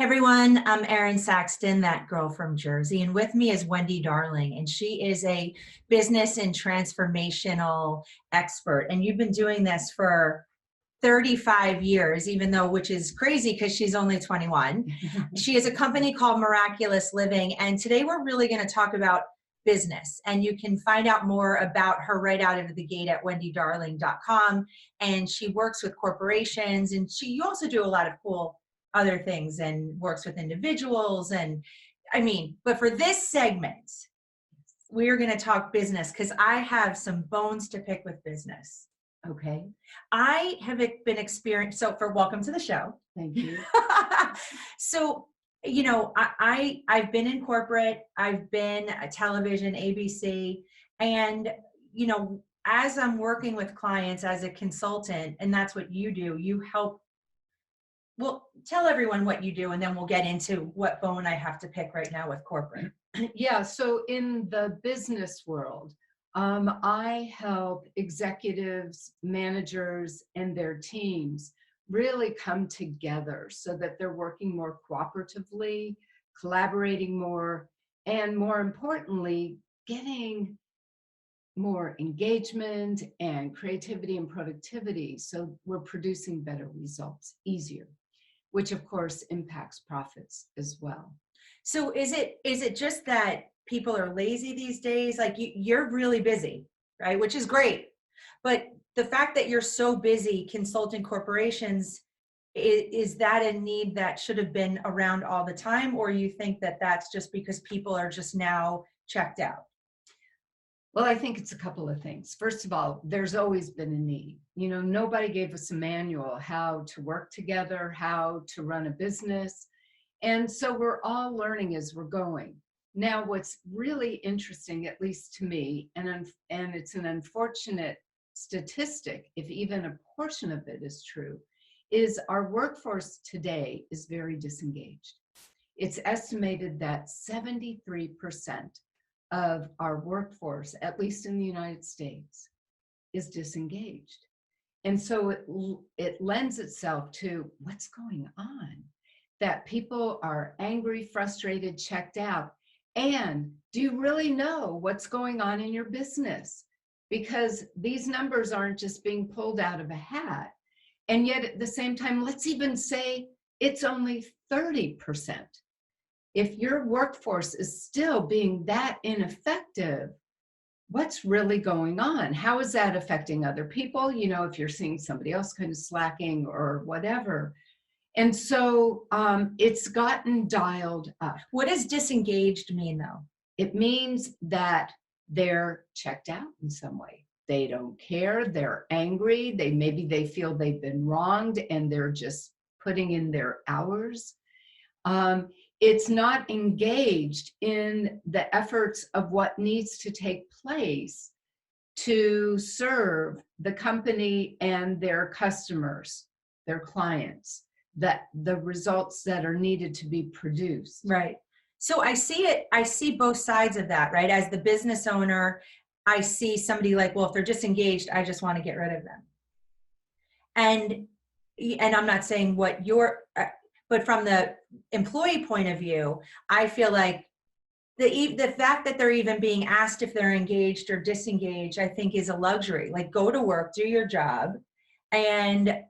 Everyone, I'm Erin Saxton, that girl from Jersey, and with me is Wendy Darling, and she is a business and transformational expert. And you've been doing this for 35 years, even though, which is crazy because she's only 21. She has a company called Miraculous Living, and today we're really going to talk about business. And you can find out more about her right out of the gate at wendydarling.com. And she works with corporations, and you also do a lot of cool other things and works with individuals. And but for this segment, we're going to talk business because I have some bones to pick with business. Okay. I have been experienced. So welcome to the show. Thank you. So, I've been in corporate, I've been a television, ABC, and, as I'm working with clients as a consultant, and that's what you do, you help. Well, tell everyone what you do, and then we'll get into what bone I have to pick right now with corporate. Yeah. So in the business world, I help executives, managers, and their teams really come together so that they're working more cooperatively, collaborating more, and more importantly, getting more engagement and creativity and productivity. So we're producing better results easier, which of course impacts profits as well. So is it just that people are lazy these days? Like you're really busy, right? Which is great. But the fact that you're so busy consulting corporations, is that a need that should have been around all the time? Or you think that that's just because people are just now checked out? Well, I think it's a couple of things. First of all, there's always been a need. Nobody gave us a manual how to work together, how to run a business. And so we're all learning as we're going. Now, what's really interesting, at least to me, and it's an unfortunate statistic, if even a portion of it is true, is our workforce today is very disengaged. It's estimated that 73% of our workforce, at least in the United States, is disengaged. And so it lends itself to what's going on, that people are angry, frustrated, checked out. And do you really know what's going on in your business? Because these numbers aren't just being pulled out of a hat. And yet at the same time, let's even say it's only 30%. If your workforce is still being that ineffective, what's really going on? How is that affecting other people? If you're seeing somebody else kind of slacking or whatever. And so it's gotten dialed up. What does disengaged mean, though? It means that they're checked out in some way. They don't care. They're angry. Maybe they feel they've been wronged and they're just putting in their hours. It's not engaged in the efforts of what needs to take place to serve the company and their customers, their clients, the results that are needed to be produced. Right. So I see both sides of that, right? As the business owner, I see somebody like, well, if they're disengaged, I just want to get rid of them. And I'm not saying what but from the employee point of view, I feel like the fact that they're even being asked if they're engaged or disengaged, I think is a luxury. Like, go to work, do your job. And,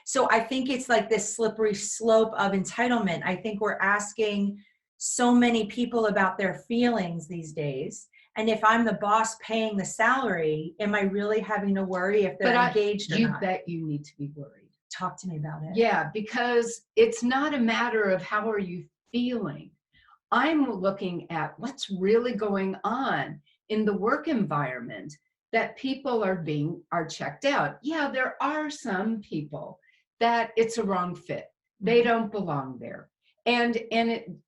so I think it's like this slippery slope of entitlement. I think we're asking so many people about their feelings these days. And if I'm the boss paying the salary, am I really having to worry if they're engaged or not? You bet you need to be worried. Talk to me about it. Yeah, because it's not a matter of how are you feeling. I'm looking at what's really going on in the work environment, that people are checked out. Yeah, there are some people that it's a wrong fit. They don't belong there. And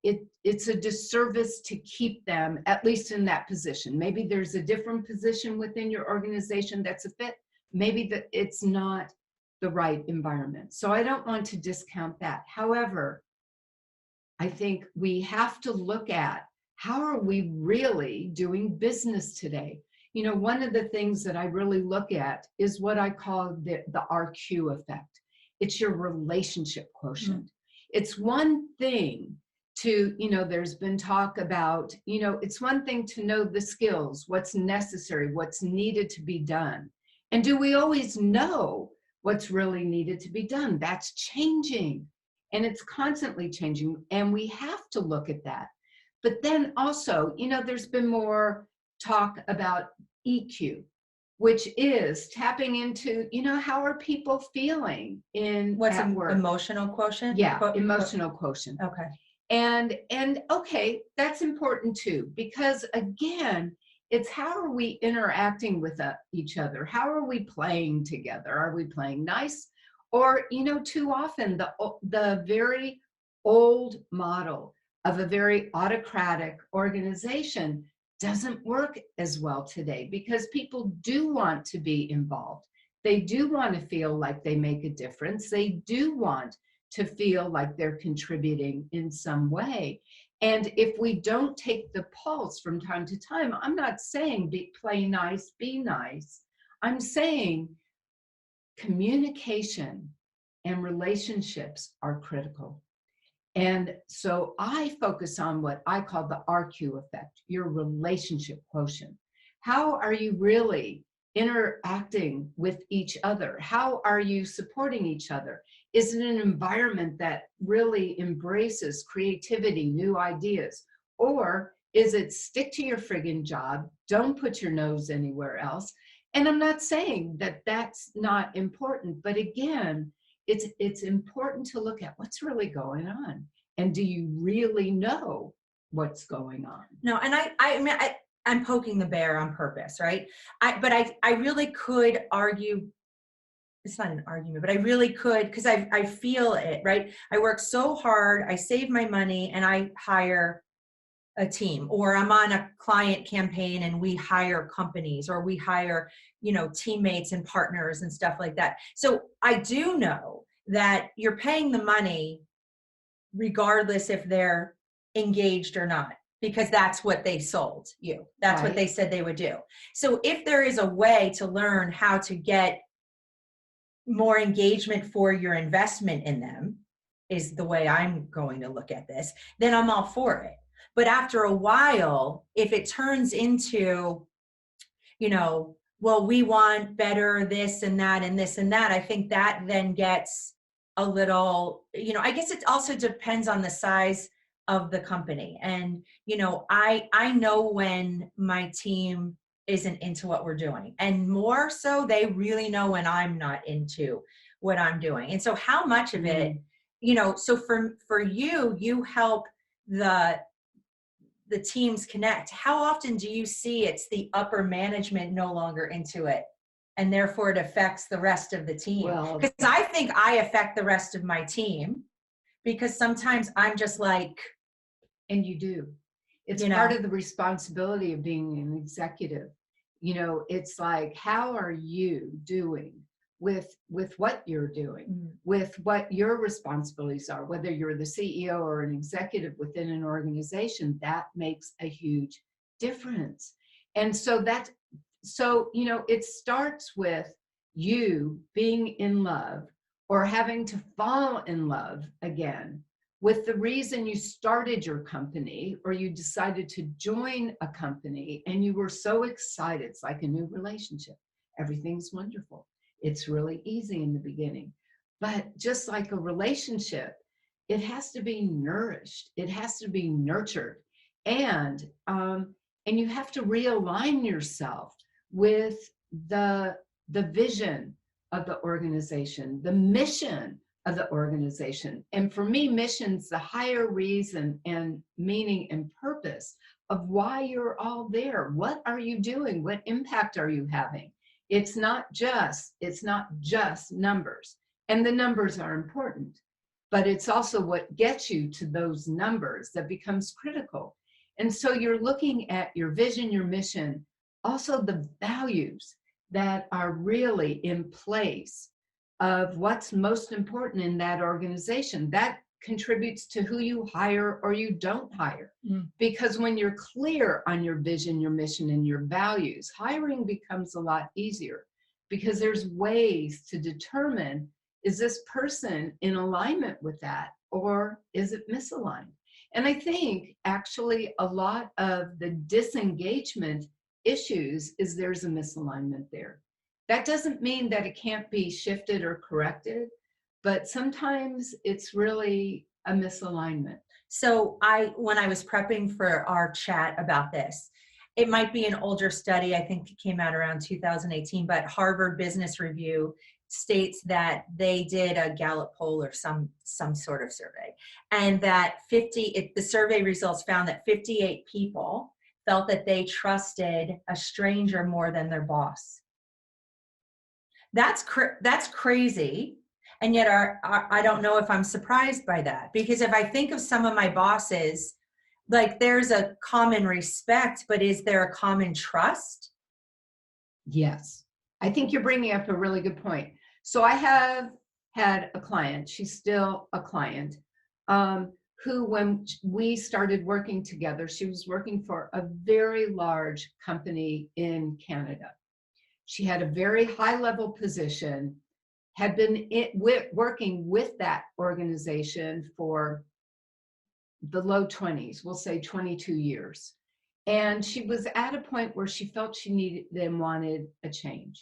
it's a disservice to keep them at least in that position. Maybe there's a different position within your organization that's a fit. Maybe it's not the right environment. So I don't want to discount that. However, I think we have to look at how are we really doing business today? One of the things that I really look at is what I call the RQ effect. It's your relationship quotient. It's one thing to, there's been talk about, it's one thing to know the skills, what's necessary, what's needed to be done. And do we always know what's really needed to be done? That's changing. And it's constantly changing. And we have to look at that. But then also, there's been more talk about EQ, which is tapping into, how are people feeling What's at work? Emotional quotient? Yeah, emotional quotient. Okay. And okay, that's important too, because again, it's how are we interacting with each other? How are we playing together? Are we playing nice? Or, too often the very old model of a very autocratic organization doesn't work as well today, because people do want to be involved. They do want to feel like they make a difference. They do want to feel like they're contributing in some way. And if we don't take the pulse from time to time, I'm not saying play nice, be nice. I'm saying communication and relationships are critical. And so I focus on what I call the RQ effect, your relationship quotient. How are you really interacting with each other? How are you supporting each other? Is it an environment that really embraces creativity, new ideas? Or is it stick to your friggin' job, don't put your nose anywhere else? And I'm not saying that that's not important, but again, it's important to look at what's really going on. And do you really know what's going on? No, and I'm poking the bear on purpose, right? But I really could argue, it's not an argument, but I really could, because I feel it, right? I work so hard, I save my money, and I hire a team, or I'm on a client campaign and we hire companies, or we hire, teammates and partners and stuff like that. So I do know that you're paying the money regardless if they're engaged or not, because that's what they sold you. That's what they said they would do. So if there is a way to learn how to get more engagement for your investment in them, is the way I'm going to look at this, then I'm all for it. But after a while, if it turns into, well, we want better this and that and this and that, I think that then gets a little, I guess it also depends on the size of the company. And, I know when my team isn't into what we're doing, and more so, they really know when I'm not into what I'm doing. And so how much of it, so for you help the teams connect. How often do you see it's the upper management no longer into it, and therefore it affects the rest of the team? Because I think I affect the rest of my team, because sometimes I'm just like, and you do. It's part of the responsibility of being an executive. It's like, how are you doing with what you're doing, with what your responsibilities are, whether you're the CEO or an executive within an organization? That makes a huge difference. And so it starts with you being in love, or having to fall in love again with the reason you started your company, or you decided to join a company and you were so excited. It's like a new relationship. Everything's wonderful. It's really easy in the beginning. But just like a relationship, it has to be nourished. It has to be nurtured. And you have to realign yourself with the vision of the organization, the mission of the organization. And for me, mission's the higher reason and meaning and purpose of why you're all there. What are you doing? What impact are you having? It's not just numbers. And the numbers are important, but it's also what gets you to those numbers that becomes critical. And so you're looking at your vision, your mission, also the values that are really in place of what's most important in that organization. That contributes to who you hire or you don't hire. Because when you're clear on your vision, your mission, and your values, hiring becomes a lot easier, because there's ways to determine, is this person in alignment with that? or is it misaligned? And I think actually a lot of the disengagement issues is there's a misalignment there. That doesn't mean that it can't be shifted or corrected, but sometimes it's really a misalignment. So when I was prepping for our chat about this, it might be an older study. I think it came out around 2018, but Harvard Business Review states that they did a Gallup poll or some sort of survey, and that the survey results found that 58 people felt that they trusted a stranger more than their boss. That's crazy. And yet I don't know if I'm surprised by that, because if I think of some of my bosses, like there's a common respect, but is there a common trust? Yes. I think you're bringing up a really good point. So I have had a client, she's still a client, who, when we started working together, she was working for a very large company in Canada. She had a very high level position, had been working with that organization for the low 20s, we'll say 22 years. And she was at a point where she felt she needed and wanted a change.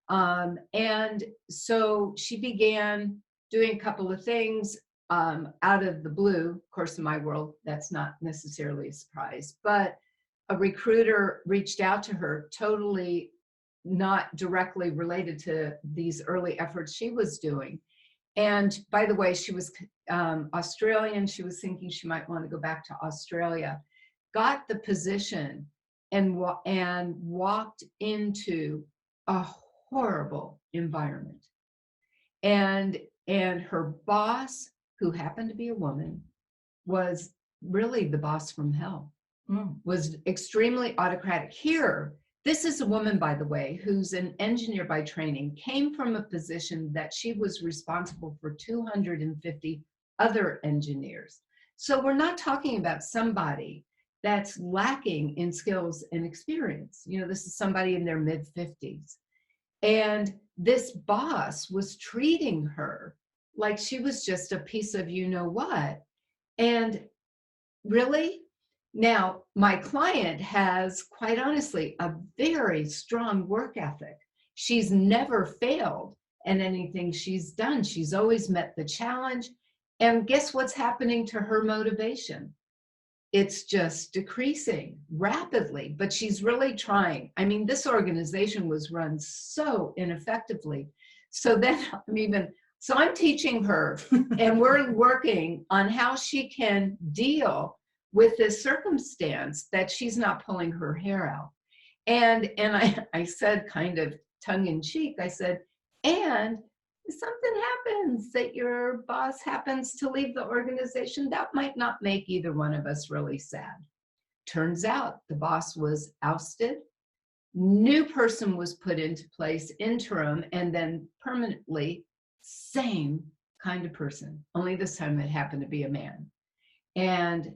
And so she began doing a couple of things out of the blue. Of course, in my world, that's not necessarily a surprise, but a recruiter reached out to her, totally not directly related to these early efforts she was doing. And by the way, she was Australian. She was thinking she might want to go back to Australia, got the position and walked into a horrible environment. And her boss, who happened to be a woman, was really the boss from hell, was extremely autocratic. Here, this is a woman, by the way, who's an engineer by training, came from a position that she was responsible for 250 other engineers. So we're not talking about somebody that's lacking in skills and experience. You know, this is somebody in their mid-50s. And this boss was treating her like she was just a piece of you-know-what. And really, now, my client has, quite honestly, a very strong work ethic. She's never failed in anything she's done. She's always met the challenge. And guess what's happening to her motivation? It's just decreasing rapidly, but she's really trying. I mean, this organization was run so ineffectively. So then I'm teaching her and we're working on how she can deal with this circumstance that she's not pulling her hair out. And I said, kind of tongue in cheek, I said, and if something happens that your boss happens to leave the organization, that might not make either one of us really sad. Turns out the boss was ousted. New person was put into place, interim, and then permanently, same kind of person. Only this time it happened to be a man. And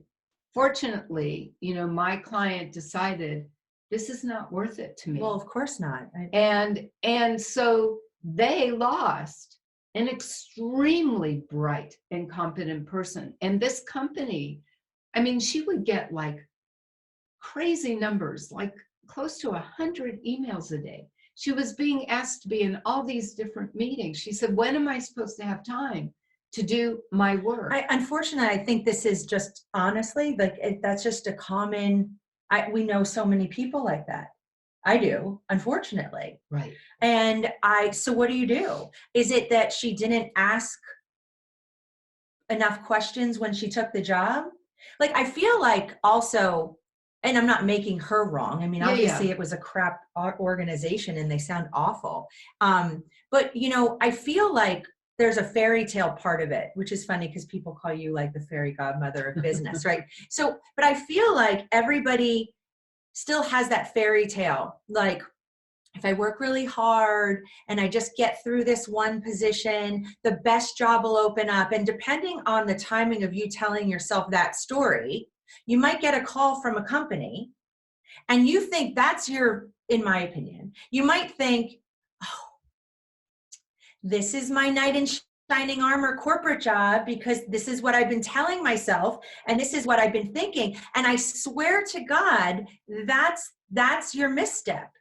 fortunately, you know, my client decided this is not worth it to me. Well, of course not. And so they lost an extremely bright and competent person. And this company, I mean, she would get like crazy numbers, like close to 100 emails a day. She was being asked to be in all these different meetings. She said, when am I supposed to have time to do my work? Unfortunately, I think this is just, honestly, like that's just a common, we know so many people like that. I do, unfortunately. Right. And so what do you do? Is it that she didn't ask enough questions when she took the job? Like, I feel like also, and I'm not making her wrong. I mean, obviously it was a crap organization and they sound awful. But, you know, I feel like there's a fairy tale part of it, which is funny because people call you like the fairy godmother of business, right? So, but I feel like everybody still has that fairy tale. Like, if I work really hard and I just get through this one position, the best job will open up. And depending on the timing of you telling yourself that story, you might get a call from a company and you think that's in my opinion, you might think, oh, this is my knight in shining armor corporate job because this is what I've been telling myself and this is what I've been thinking. And I swear to God, that's your misstep,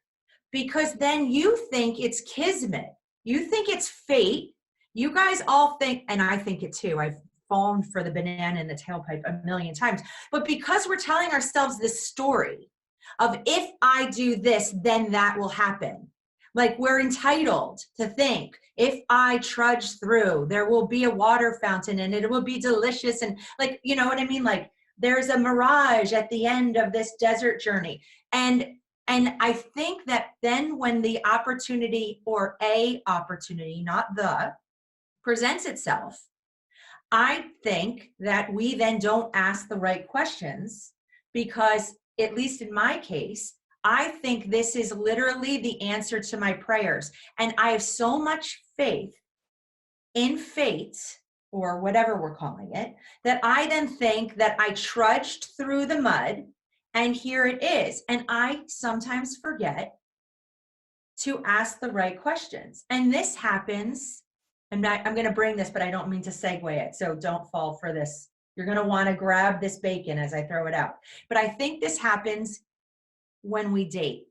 because then you think it's kismet. You think it's fate. You guys all think, and I think it too. I've fallen for the banana in the tailpipe a million times. But because we're telling ourselves this story of if I do this, then that will happen. Like we're entitled to think if I trudge through, there will be a water fountain and it will be delicious. And like, you know what I mean? Like there's a mirage at the end of this desert journey. And I think that then when the opportunity, or a opportunity, not the, presents itself, I think that we then don't ask the right questions because, at least in my case, I think this is literally the answer to my prayers. And I have so much faith in fate, or whatever we're calling it, that I then think that I trudged through the mud and here it is. And I sometimes forget to ask the right questions. And this happens, I'm going to bring this, but I don't mean to segue it. So don't fall for this. You're going to want to grab this bacon as I throw it out. But I think this happens when we date.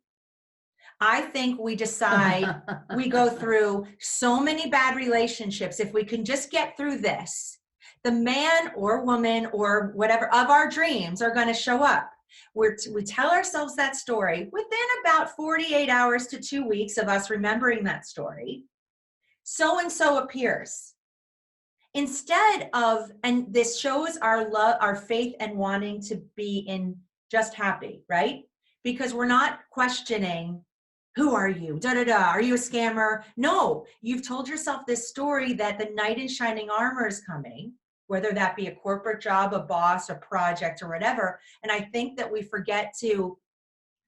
I think we decide, we go through so many bad relationships. If we can just get through this, the man or woman or whatever of our dreams are going to show up. We tell ourselves that story within about 48 hours to 2 weeks of us remembering that story. So-and-so appears. Instead of, and this shows our love, our faith and wanting to be in just happy, right? Because we're not questioning, who are you? Are you a scammer? No, you've told yourself this story that the knight in shining armor is coming, whether that be a corporate job, a boss, a project, or whatever. And I think that we forget to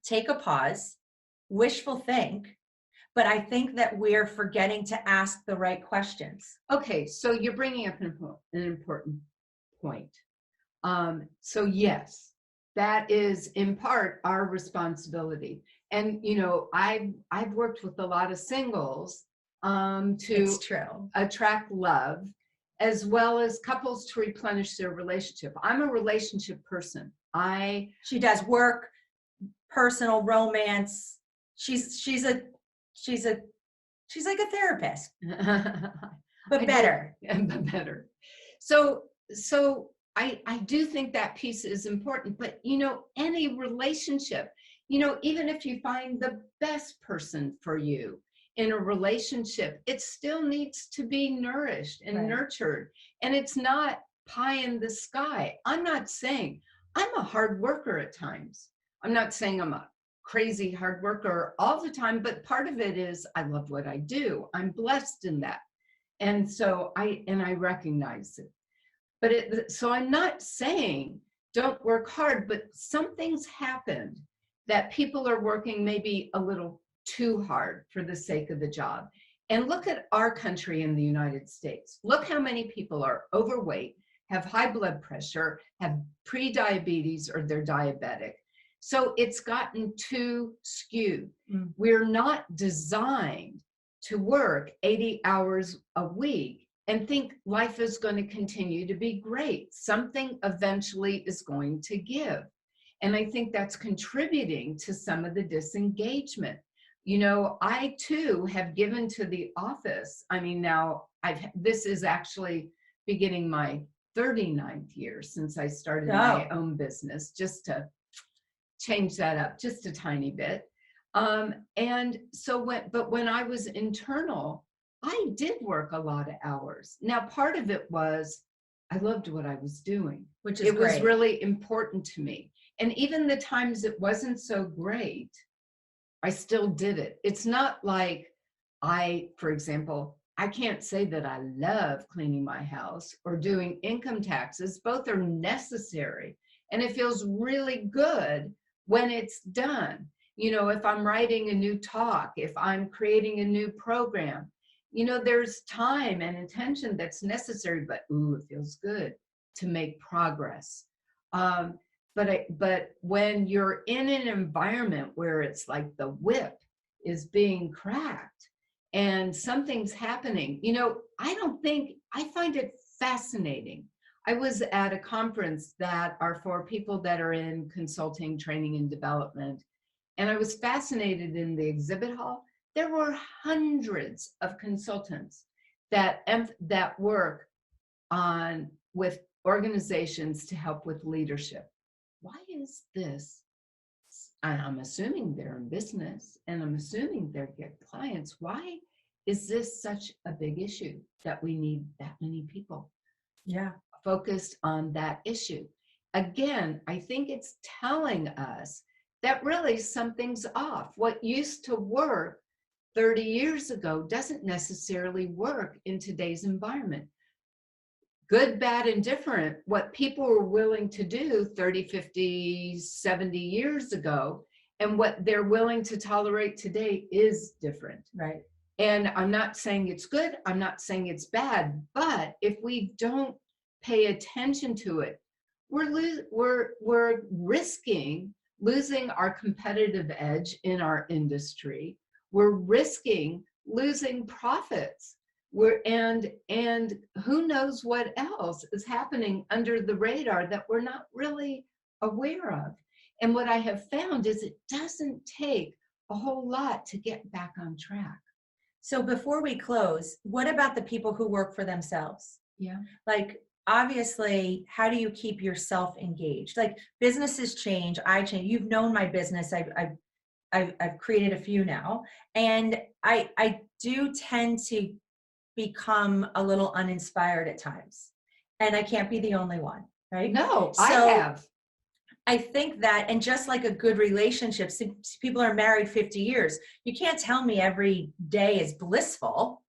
take a pause, wishful think, but I think that we're forgetting to ask the right questions. Okay, so you're bringing up an important point. So yes, that is in part our responsibility. And you know, I've worked with a lot of singles to attract love, as well as couples to replenish their relationship. I'm a relationship person. She does work, personal, romance. She's like a therapist, but better. But better. So I do think that piece is important. But you know, any relationship, you know, even if you find the best person for you in a relationship, it still needs to be nourished and nurtured. And it's not pie in the sky. I'm not saying I'm a hard worker at times. I'm not saying I'm a crazy hard worker all the time, but part of it is I love what I do. I'm blessed in that. And so I recognize it. But so I'm not saying don't work hard, but something's happened that people are working maybe a little too hard for the sake of the job. And look at our country in the United States. Look how many people are overweight, have high blood pressure, have pre-diabetes, or they're diabetic. So it's gotten too skewed. We're not designed to work 80 hours a week and think life is going to continue to be great. Something eventually is going to give. And I think that's contributing to some of the disengagement. You know, I too have given to the office. I mean, now this is actually beginning my 39th year since I started my own business, just to change that up just a tiny bit. And so when I was internal, I did work a lot of hours. Now, part of it was I loved what I was doing, which is was really important to me. And even the times it wasn't so great, I still did it. It's not like for example, I can't say that I love cleaning my house or doing income taxes. Both are necessary. And it feels really good when it's done. You know, if I'm writing a new talk, if I'm creating a new program, you know, there's time and attention that's necessary, but ooh, it feels good to make progress. But when you're in an environment where it's like the whip is being cracked and something's happening. You know, I find it fascinating. I was at a conference that are for people that are in consulting, training, and development. And I was fascinated in the exhibit hall. There were hundreds of consultants that work on with organizations to help with leadership. Why is this? And I'm assuming they're in business, and I'm assuming they get clients. Why is this such a big issue that we need that many people focused on that issue? Again, I think it's telling us that really something's off. What used to work 30 years ago doesn't necessarily work in today's environment. Good, bad, and different. What people were willing to do 30, 50, 70 years ago, and what they're willing to tolerate today is different. Right. And I'm not saying it's good, I'm not saying it's bad, but if we don't pay attention to it, we're risking losing our competitive edge in our industry. We're risking losing profits. And who knows what else is happening under the radar that we're not really aware of. And what I have found is it doesn't take a whole lot to get back on track. So before we close, what about the people who work for themselves? Yeah. Like, obviously, how do you keep yourself engaged? Like, businesses change, I change. You've known my business. I've created a few now, and I do tend to become a little uninspired at times, and I can't be the only one, right? No, so I have. I think that, and just like a good relationship, since people are married 50 years, you can't tell me every day is blissful,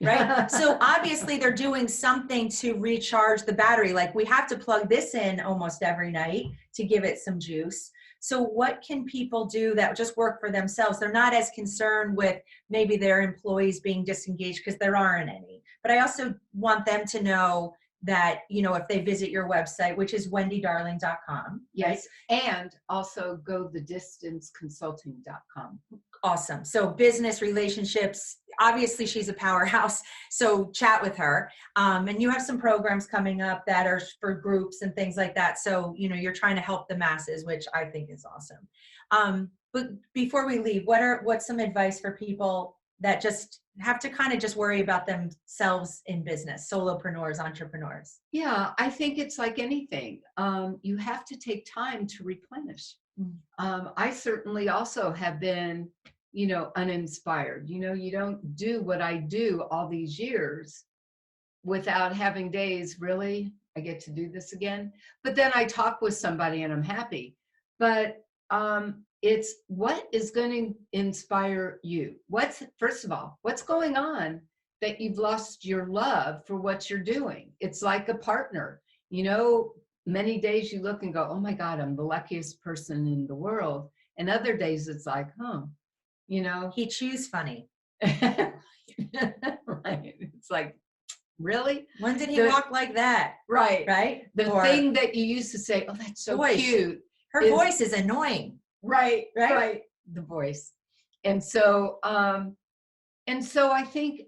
right? So obviously they're doing something to recharge the battery. Like, we have to plug this in almost every night to give it some juice. So what can people do that just work for themselves? They're not as concerned with maybe their employees being disengaged, because there aren't any. But I also want them to know that, you know, if they visit your website, which is wendydarling.com. Yes. Right? And also go thedistanceconsulting.com. Awesome. So business relationships, obviously she's a powerhouse. So chat with her. And you have some programs coming up that are for groups and things like that. So, you know, you're trying to help the masses, which I think is awesome. But before we leave, what's some advice for people that just have to kind of just worry about themselves in business, solopreneurs, entrepreneurs? Yeah, I think it's like anything. You have to take time to replenish. I certainly also have been, you know, uninspired. You know, you don't do what I do all these years without having days, really, I get to do this again. But then I talk with somebody and I'm happy. But it's what is going to inspire you? First of all, what's going on that you've lost your love for what you're doing? It's like a partner. You know, many days you look and go, oh my God, I'm the luckiest person in the world. And other days it's like, you know. He chews funny. Right. It's like, really? When did he walk like that? Right. Right? The thing that you used to say, oh, that's so cute. Her voice is annoying. Right. The voice. And so I think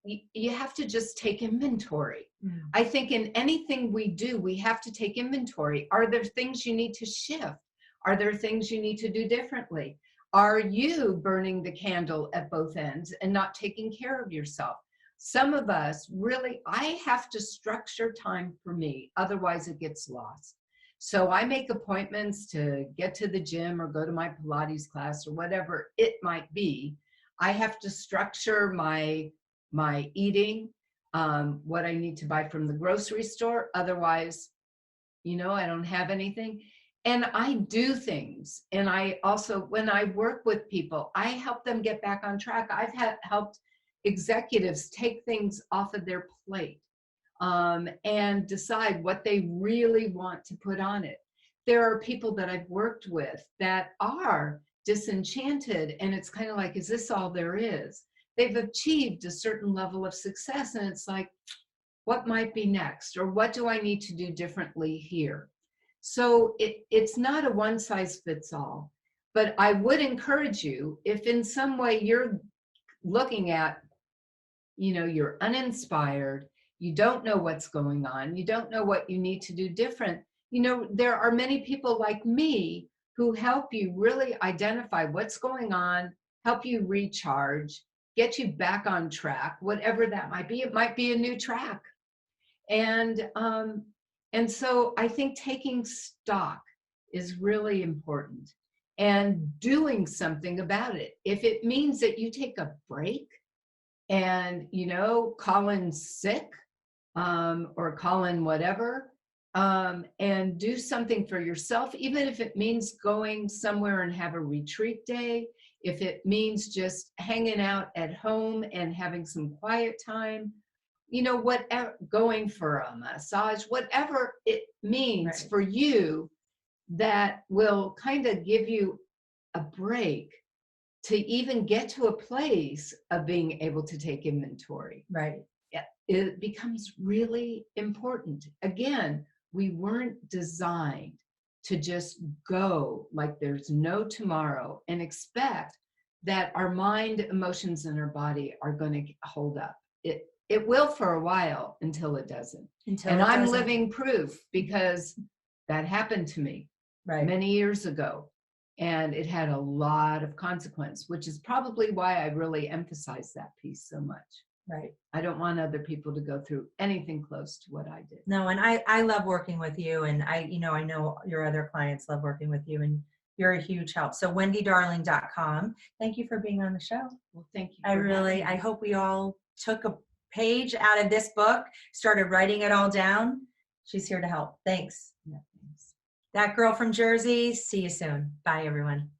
you have to just take inventory. I think in anything we do, we have to take inventory. Are there things you need to shift? Are there things you need to do differently? Are you burning the candle at both ends and not taking care of yourself? Some of us really, I have to structure time for me, otherwise it gets lost. So I make appointments to get to the gym or go to my Pilates class or whatever it might be. I have to structure my eating, what I need to buy from the grocery store. Otherwise, you know, I don't have anything. And I do things. And I also, when I work with people, I help them get back on track. I've helped executives take things off of their plate. And decide what they really want to put on it. There are people that I've worked with that are disenchanted, and it's kind of like, is this all there is? They've achieved a certain level of success, and it's like, what might be next? Or what do I need to do differently here? So it's not a one size fits all, but I would encourage you, if in some way you're looking at, you're uninspired, you don't know what's going on, you don't know what you need to do different. There are many people like me who help you really identify what's going on, help you recharge, get you back on track, whatever that might be. It might be a new track. And so I think taking stock is really important and doing something about it. If it means that you take a break and, call in sick, or call in whatever, and do something for yourself, even if it means going somewhere and have a retreat day, if it means just hanging out at home and having some quiet time, whatever, going for a massage, whatever it means Right. for you, that will kind of give you a break to even get to a place of being able to take inventory. Right. It becomes really important. Again, we weren't designed to just go like there's no tomorrow and expect that our mind, emotions, and our body are going to hold up. It will for a while until it doesn't. And I'm living proof, because that happened to me many years ago. And it had a lot of consequence, which is probably why I really emphasize that piece so much. Right. I don't want other people to go through anything close to what I did. No, and I love working with you, and I know your other clients love working with you, and you're a huge help. So wendydarling.com. Thank you for being on the show. Well, thank you. I hope we all took a page out of this book, started writing it all down. She's here to help. Thanks. Yeah, thanks. That girl from Jersey. See you soon. Bye, everyone.